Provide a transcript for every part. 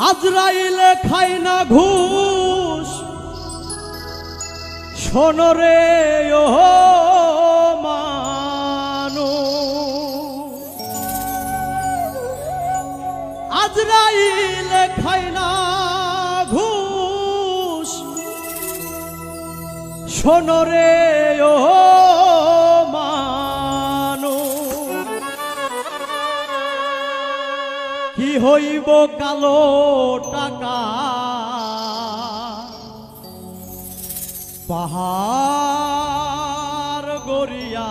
আজরাইলে খায় না ঘুষ শোনো রে ও মানুষ, আজরাইলে খায় না ঘুষ শোনো রে ও মানুষ, কি হইব কালো টাকা পাহাড় গড়িয়া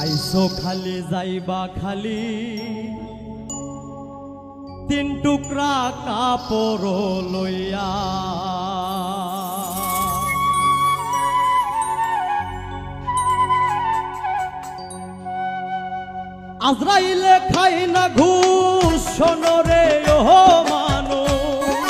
আইসো খালি যাইবা খালি তিন টুকরা কাপড় লইয়া, আজরাইলে খাই না ঘুষ শোনো রে ও মানুষ,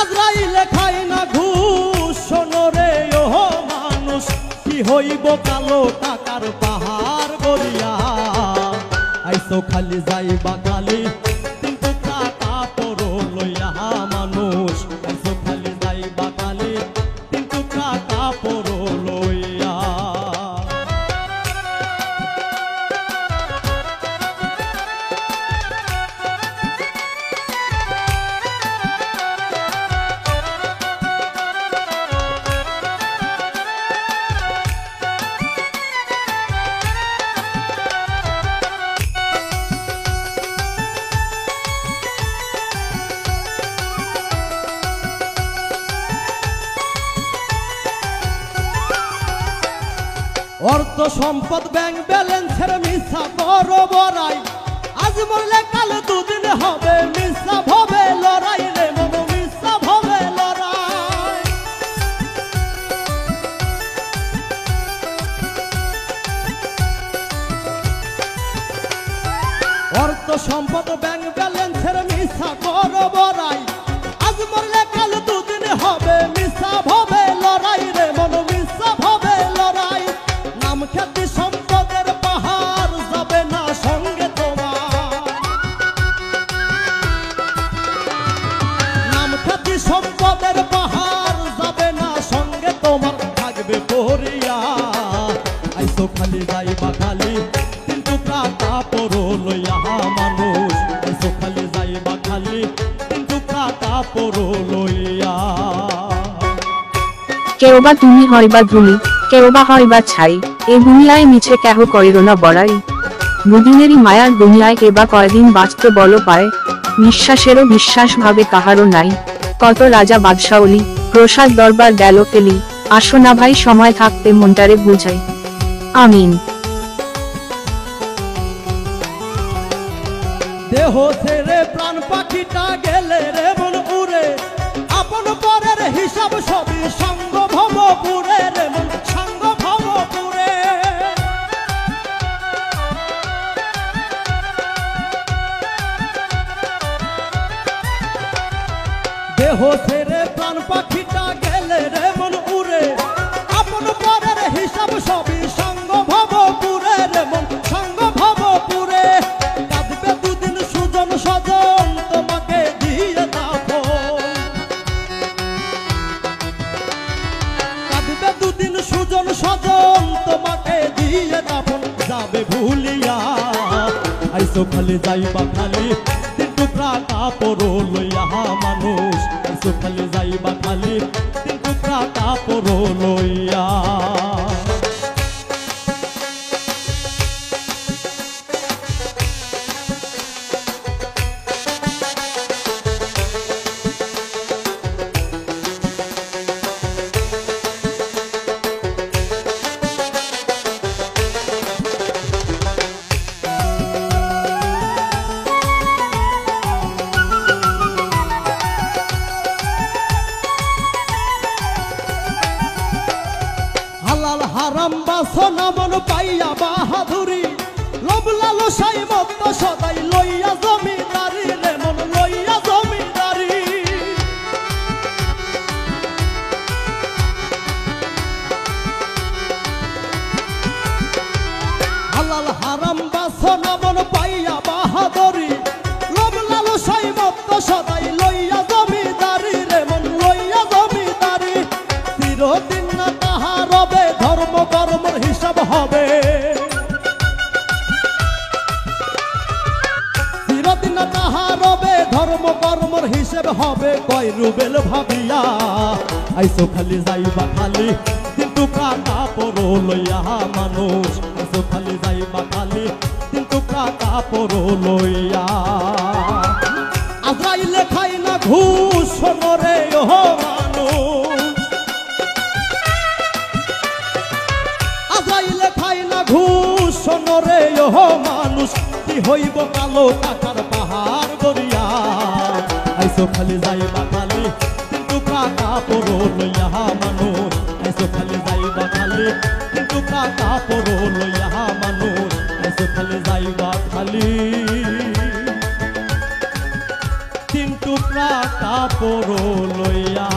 আজরাইলে খাই না ঘুষ শোনো রে ও মানুষ, কি হইব কালো টাকার পাহাড় গড়িয়া আইসো খালি যাইবা খালি তিন টুকরা কাপড় লইয়া মানুষ, আইসো খালি যাইবা খালি তিন টুকরা কাপড় লইয়া। অর্থ সম্পদ ব্যাংক ব্যালেন্সের মিথ্যা বড় বড়াই, আজ মরলে কাল দুদিন হবে মিথ্যা ভবে লড়াই রে মনো মিথ্যা ভবে লড়াই। অর্থ সম্পদ ব্যাংক ব্যালেন্সের মিথ্যা বড় বড়াই, আজ মরলে কাল দুদিন হবে মিথ্যা ভবে লড়াই রে মনো মিথ্যা ভবে লড়াই। নাম খ্যাতি সম্পদের পাহাড় যাবে না সঙ্গে তোমার, নাম খ্যাতি সম্পদের পাহাড় যাবে না সঙ্গে তোমার, থাকবে পড়িয়া আইসো খালি যাইবা খালি তিন টুকরা কাপড় লইয়া মানুষ, আইসো খালি যাইবা খালি তিন টুকরা কাপড় লইয়া। কেউ বা তুমি হইবা ধুলি কেউ বা হইবা ছাই, এ দুনিয়ায় মিছে কেহ করিল না বড়াই, দুদিনেরই মায়ার দুনিয়ায় কে বা কয়দিন বাঁচতে বল পায়, নিঃশ্বাসেরও বিশ্বাস ভাবে কাহারও নাই, কত রাজা বাদশাওলি প্রসাদ দরবার গেল ফেলি, আসো না ভাই সময় থাকতে মনটারে বুঝাই। আমিন। দেহ ছেড়ে প্রাণ পাখিটা গেলে রে মন উড়ে, আপন পরের হিসাব সবই সঙ্গ ভবপুরে রে মন সঙ্গ ভবপুরে। দেহ ছেড়ে প্রাণ পাখিটা গেলে রে মন উড়ে, আপন পরের হিসাব সবই সঙ্গ ভবপুরে রে মন সঙ্গ ভবপুরে। কাঁদবে দুদিন সুজন সজন তোমাকে দিয়ে দাফন, কাঁদবে দুদিন সুজন সজন তোমাকে দিয়ে দাফন, যাবে ভুলিয়া আইসো খালি যাইবা খালি তিন টুকরা কাপড় লইয়া মানুষ, আইসো খালি যাইবা খালি তিন টুকরা কাপড় লইয়া। হারাম বাসনা মন পাইয়া বাহাদুরি, লোভ লালসাই মত্ত সদাই লইয়া জমিদারি রে মন লইয়া জমিদারি। হিসাব হবে কয় রুবেল ভাবিয়া আইসো খালি যাইবা খালি কিন্তু কাটা পড়ো লইয়া মানুষ আইসো খালি যাইবা খালি কিন্তু কাটা পড়ো লইয়া আজরাইলে খাই না ঘুষ শোনরে ও মানুষ আজরাইলে খাই না ঘুষ শোনরে ও মানুষ কি হইব কালো টাকার পাহাড় গড়িয়া আইসো খালি যাইবা খালি কিন্তু কাটা পড়ো লইয়া মানুষ আইসো খালি যাইবা খালি কিন্তু কাটা পড়ো লইয়া মানুষ আইসো খালি যাইবা খালি কিন্তু কাটা পড়ো লইয়া